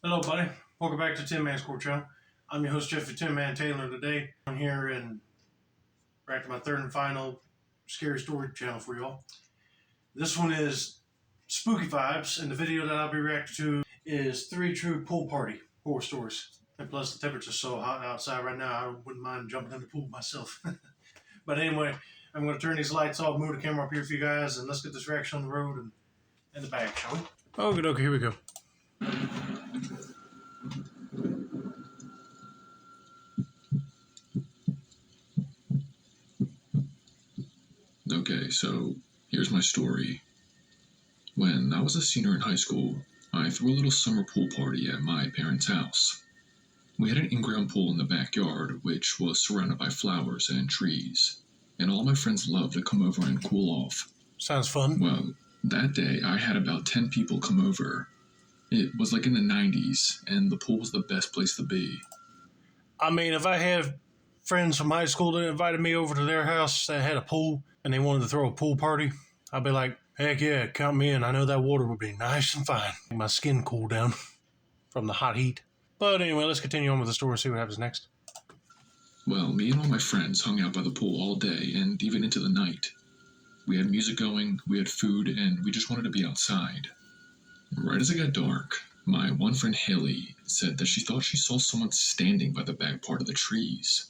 Hello, buddy. Welcome back to Tin Man's Court Channel. I'm your host, Jeffrey Tin Man Taylor. Today, I'm here and back to my third and final scary story channel for y'all. This one is spooky vibes, and the video that I'll be reacting to is 3 True Pool Party horror stories. And plus, the temperature's so hot outside right now, I wouldn't mind jumping in the pool myself. But anyway, I'm going to turn these lights off, move the camera up here for you guys, and let's get this reaction on the road and in the bag, shall we? Okay, here we go. Okay, so here's my story. When I was a senior in high school, I threw a little summer pool party at my parents' house. We had an in-ground pool in the backyard, which was surrounded by flowers and trees, and all my friends loved to come over and cool off. Sounds fun. Well, that day I had about 10 people come over. It was like in the 90s, and the pool was the best place to be. I mean, if I had friends from high school that invited me over to their house that had a pool and they wanted to throw a pool party, I'd be like, heck yeah, count me in. I know that water would be nice and fine. Make my skin cool down from the hot heat. But anyway, let's continue on with the story and see what happens next. Well, me and all my friends hung out by the pool all day and even into the night. We had music going, we had food, and we just wanted to be outside. Right as it got dark, my one friend Haley said that she thought she saw someone standing by the back part of the trees.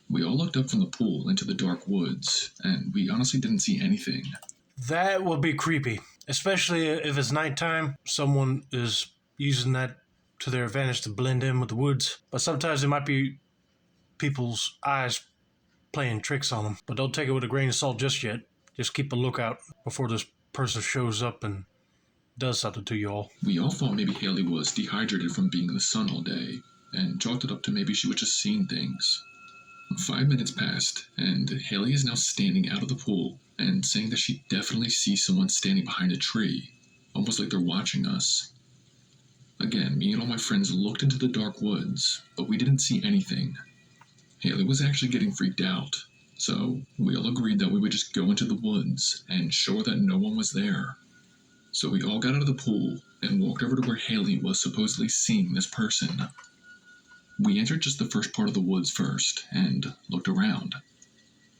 We all looked up from the pool into the dark woods, and we honestly didn't see anything. That would be creepy, especially if it's nighttime. Someone is using that to their advantage to blend in with the woods. But sometimes it might be people's eyes playing tricks on them. But don't take it with a grain of salt just yet. Just keep a lookout before this person shows up and does something to you all. We all thought maybe Haley was dehydrated from being in the sun all day, and chalked it up to maybe she was just seeing things. 5 minutes passed, and Haley is now standing out of the pool and saying that she definitely sees someone standing behind a tree, almost like they're watching us. Again, me and all my friends looked into the dark woods, but we didn't see anything. Haley was actually getting freaked out, so we all agreed that we would just go into the woods and show her that no one was there. So we all got out of the pool and walked over to where Haley was supposedly seeing this person. We entered just the first part of the woods first and looked around.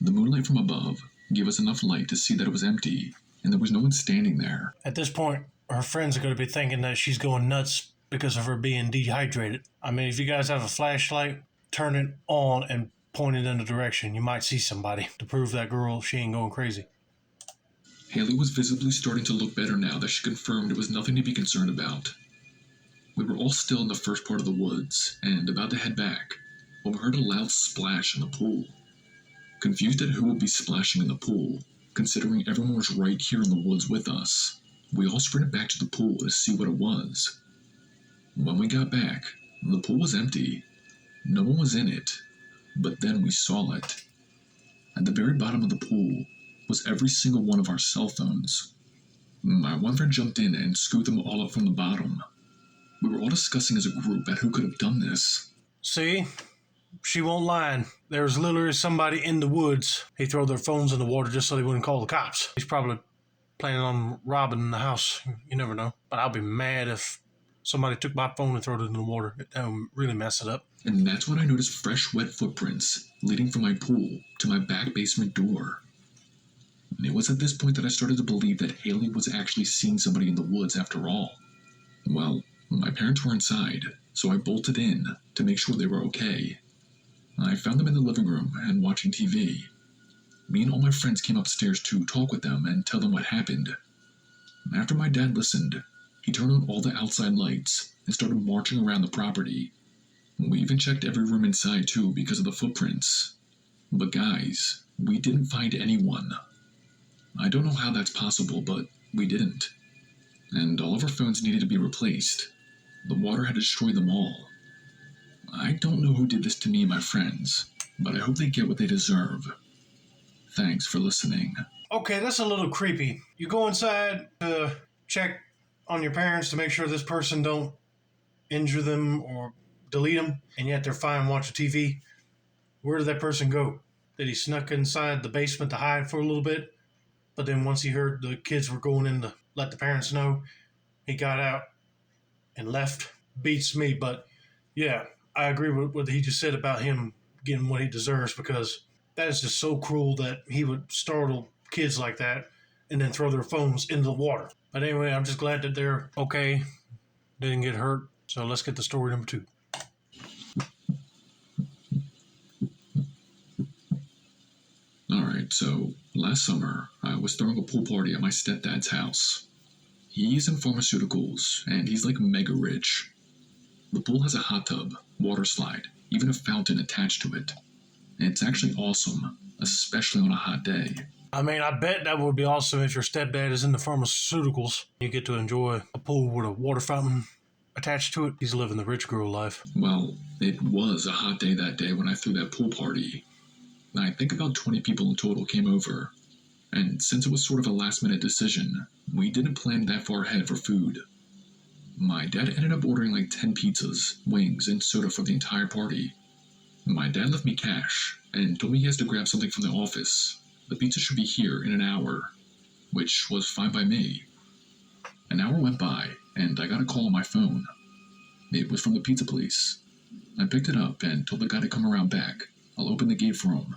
The moonlight from above gave us enough light to see that it was empty and there was no one standing there. At this point, her friends are going to be thinking that she's going nuts because of her being dehydrated. I mean, if you guys have a flashlight, turn it on and point it in the direction. You might see somebody to prove that girl she ain't going crazy. Haley was visibly starting to look better now that she confirmed it was nothing to be concerned about. We were all still in the first part of the woods and about to head back when we heard a loud splash in the pool. Confused at who would be splashing in the pool, considering everyone was right here in the woods with us, we all sprinted back to the pool to see what it was. When we got back, the pool was empty. No one was in it, but then we saw it. At the very bottom of the pool was every single one of our cell phones. My one friend jumped in and scooped them all up from the bottom. We were all discussing as a group at who could have done this. See? She won't lie. There was literally somebody in the woods. He threw their phones in the water just so they wouldn't call the cops. He's probably planning on robbing the house. You never know. But I'll be mad if somebody took my phone and threw it in the water. That would really mess it up. And that's when I noticed fresh, wet footprints leading from my pool to my back basement door. And it was at this point that I started to believe that Haley was actually seeing somebody in the woods after all. Well, my parents were inside, so I bolted in to make sure they were okay. I found them in the living room and watching TV. Me and all my friends came upstairs to talk with them and tell them what happened. After my dad listened, he turned on all the outside lights and started marching around the property. We even checked every room inside too because of the footprints. But guys, we didn't find anyone. I don't know how that's possible, but we didn't. And all of our phones needed to be replaced. The water had destroyed them all. I don't know who did this to me and my friends, but I hope they get what they deserve. Thanks for listening. Okay, that's a little creepy. You go inside to check on your parents to make sure this person don't injure them or delete them, and yet they're fine watching TV. Where did that person go? Did he snuck inside the basement to hide for a little bit? But then once he heard the kids were going in to let the parents know, he got out and left. beats me. But yeah, I agree with what he just said about him getting what he deserves, because that is just so cruel that he would startle kids like that and then throw their phones into the water. But anyway, I'm just glad that they're okay, didn't get hurt. So let's get to story number 2. Alright, so last summer, I was throwing a pool party at my stepdad's house. He's in pharmaceuticals, and he's like mega rich. The pool has a hot tub, water slide, even a fountain attached to it. And it's actually awesome, especially on a hot day. I mean, I bet that would be awesome if your stepdad is in the pharmaceuticals. You get to enjoy a pool with a water fountain attached to it. He's living the rich girl life. Well, it was a hot day that day when I threw that pool party. I think about 20 people in total came over. And since it was sort of a last-minute decision, we didn't plan that far ahead for food. My dad ended up ordering like 10 pizzas, wings, and soda for the entire party. My dad left me cash and told me he has to grab something from the office. The pizza should be here in an hour, which was fine by me. An hour went by, and I got a call on my phone. It was from the pizza place. I picked it up and told the guy to come around back. I'll open the gate for him.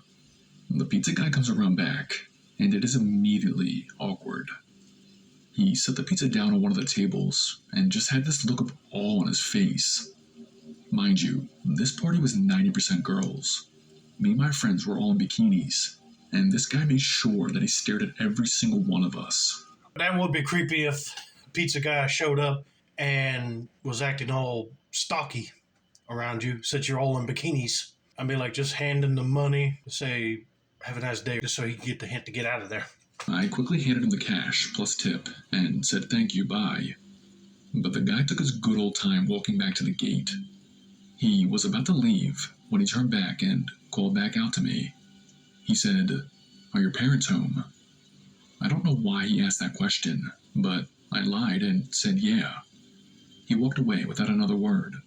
The pizza guy comes around back, and it is immediately awkward. He set the pizza down on one of the tables and just had this look of awe on his face. Mind you, this party was 90% girls. Me and my friends were all in bikinis, and this guy made sure that he stared at every single one of us. That would be creepy if the pizza guy showed up and was acting all stocky around you, since you're all in bikinis. I mean, like, just handing the money, say, have a nice day, just so he can get the hint to get out of there. I quickly handed him the cash plus tip and said thank you, bye. But the guy took his good old time walking back to the gate. He was about to leave when he turned back and called back out to me. He said, "Are your parents home?" I don't know why he asked that question, but I lied and said yeah. He walked away without another word.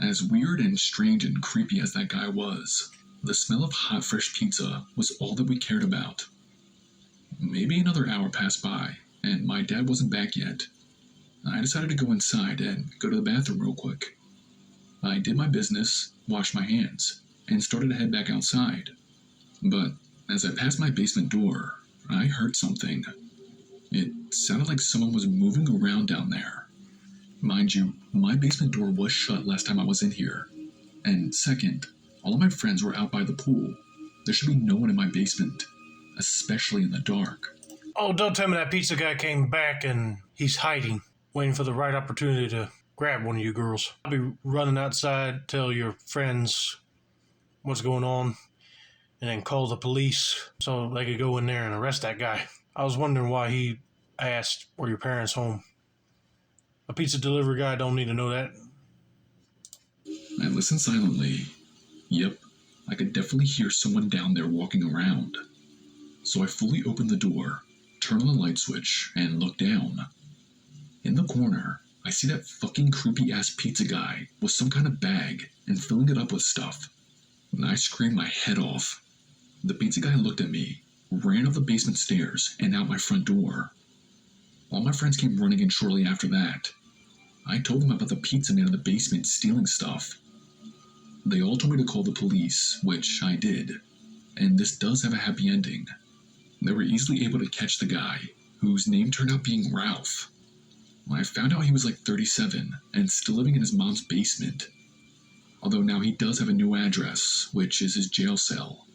As weird and strange and creepy as that guy was, the smell of hot fresh pizza was all that we cared about. Maybe another hour passed by, and my dad wasn't back yet. I decided to go inside and go to the bathroom real quick. I did my business, washed my hands, and started to head back outside. But as I passed my basement door, I heard something. It sounded like someone was moving around down there. Mind you, my basement door was shut last time I was in here. And second, all of my friends were out by the pool. There should be no one in my basement, especially in the dark. Oh, don't tell me that pizza guy came back and he's hiding, waiting for the right opportunity to grab one of you girls. I'll be running outside, tell your friends what's going on, and then call the police so they could go in there and arrest that guy. I was wondering why he asked, "Were your parents home?" A pizza delivery guy don't need to know that. I listened silently. Yep, I could definitely hear someone down there walking around. So I fully opened the door, turned on the light switch, and looked down. In the corner, I see that fucking creepy-ass pizza guy with some kind of bag and filling it up with stuff. And I screamed my head off. The pizza guy looked at me, ran up the basement stairs, and out my front door. All my friends came running in shortly after that. I told them about the pizza man in the basement stealing stuff. They all told me to call the police, which I did. And this does have a happy ending. They were easily able to catch the guy, whose name turned out being Ralph. I found out he was like 37 and still living in his mom's basement. Although now he does have a new address, which is his jail cell.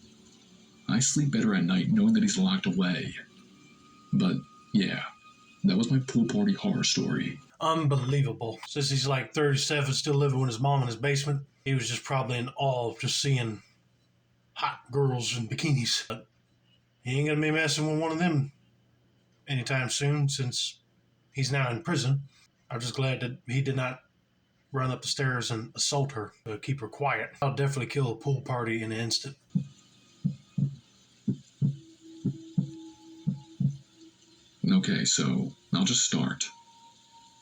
I sleep better at night knowing that he's locked away. But yeah, that was my pool party horror story. Unbelievable. Since he's like 37, still living with his mom in his basement, he was just probably in awe of just seeing hot girls in bikinis. But he ain't gonna be messing with one of them anytime soon, since he's now in prison. I'm just glad that he did not run up the stairs and assault her to keep her quiet. I'll definitely kill a pool party in an instant. Okay, so I'll just start.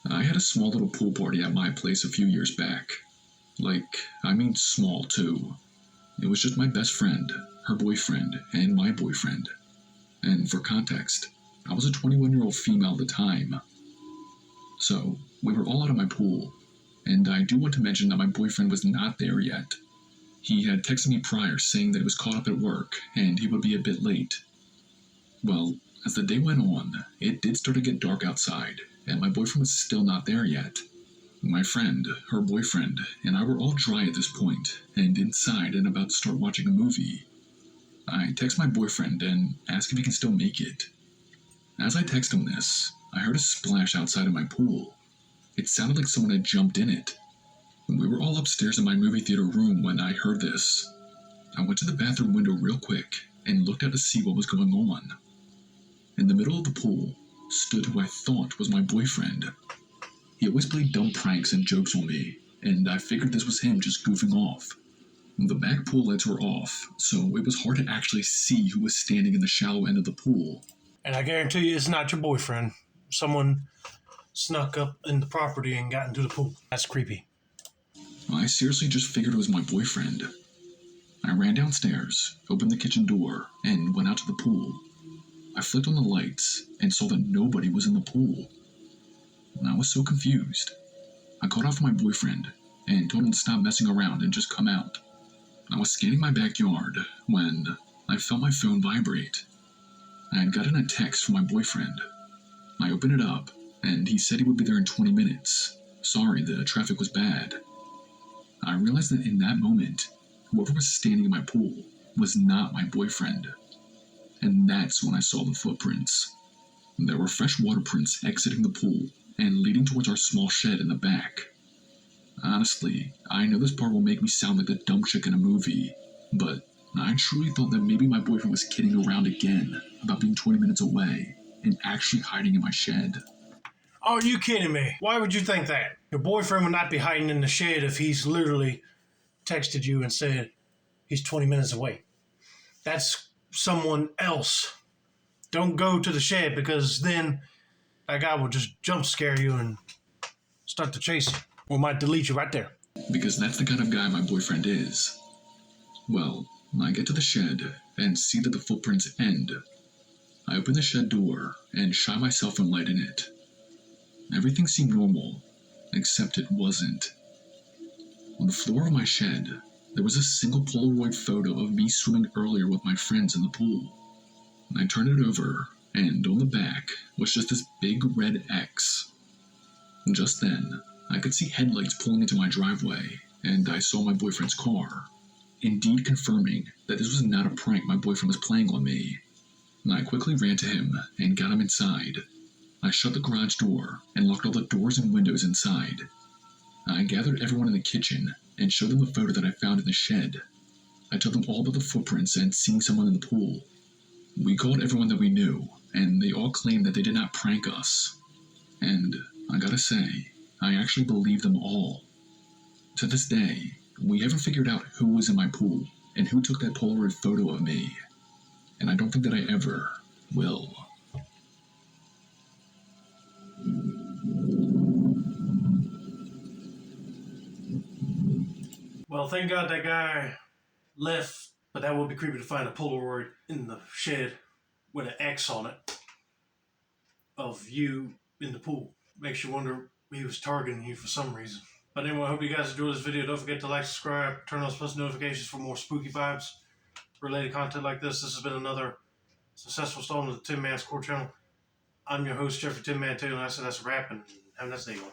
I had a small little pool party at my place a few years back. I mean small too. It was just my best friend, her boyfriend, and my boyfriend. And for context, I was a 21-year-old female at the time. So, we were all out of my pool. And I do want to mention that my boyfriend was not there yet. He had texted me prior saying that he was caught up at work and he would be a bit late. Well, as the day went on, it did start to get dark outside, and my boyfriend was still not there yet. My friend, her boyfriend, and I were all dry at this point, and inside and about to start watching a movie. I text my boyfriend and ask if he can still make it. As I text him this, I heard a splash outside of my pool. It sounded like someone had jumped in it. We were all upstairs in my movie theater room when I heard this. I went to the bathroom window real quick and looked out to see what was going on. In the middle of the pool stood who I thought was my boyfriend. He always played dumb pranks and jokes on me, and I figured this was him just goofing off. The back pool lights were off, so it was hard to actually see who was standing in the shallow end of the pool. And I guarantee you it's not your boyfriend. Someone snuck up in the property and got into the pool. That's creepy. I seriously just figured it was my boyfriend. I ran downstairs, opened the kitchen door, and went out to the pool. I flipped on the lights and saw that nobody was in the pool. I was so confused. I called out for my boyfriend and told him to stop messing around and just come out. I was scanning my backyard when I felt my phone vibrate. I had gotten a text from my boyfriend. I opened it up, and he said he would be there in 20 minutes. Sorry, the traffic was bad. I realized that in that moment, whoever was standing in my pool was not my boyfriend. And that's when I saw the footprints. There were fresh water prints exiting the pool and leading towards our small shed in the back. Honestly, I know this part will make me sound like the dumb chick in a movie, but I truly thought that maybe my boyfriend was kidding around again about being 20 minutes away and actually hiding in my shed. Oh, are you kidding me? Why would you think that? Your boyfriend would not be hiding in the shed if he's literally texted you and said he's 20 minutes away. That's someone else. Don't go to the shed, because then that guy will just jump scare you and start to chase you. Or might delete you right there. Because that's the kind of guy my boyfriend is. Well, I get to the shed and see that the footprints end. I open the shed door and shine my cell phone light in it. Everything seemed normal, except it wasn't. On the floor of my shed, there was a single Polaroid photo of me swimming earlier with my friends in the pool. I turned it over, and on the back was just this big red X. Just then, I could see headlights pulling into my driveway, and I saw my boyfriend's car, indeed confirming that this was not a prank my boyfriend was playing on me. I quickly ran to him and got him inside. I shut the garage door and locked all the doors and windows inside. I gathered everyone in the kitchen and showed them the photo that I found in the shed. I told them all about the footprints and seeing someone in the pool. We called everyone that we knew, and they all claimed that they did not prank us. And I gotta say, I actually believe them all. To this day, we haven't figured out who was in my pool and who took that Polaroid photo of me. And I don't think that I ever will. Well, thank God that guy left, but that would be creepy to find a Polaroid in the shed with an X on it of you in the pool. Makes you wonder he was targeting you for some reason. But anyway, I hope you guys enjoyed this video. Don't forget to like, subscribe, turn on post notifications for more spooky vibes related content like this. This has been another successful installment of the Tin Man's Core channel. I'm your host, Jeffrey Tin Man Taylor, and I said that's a wrap, and have a nice day, y'all.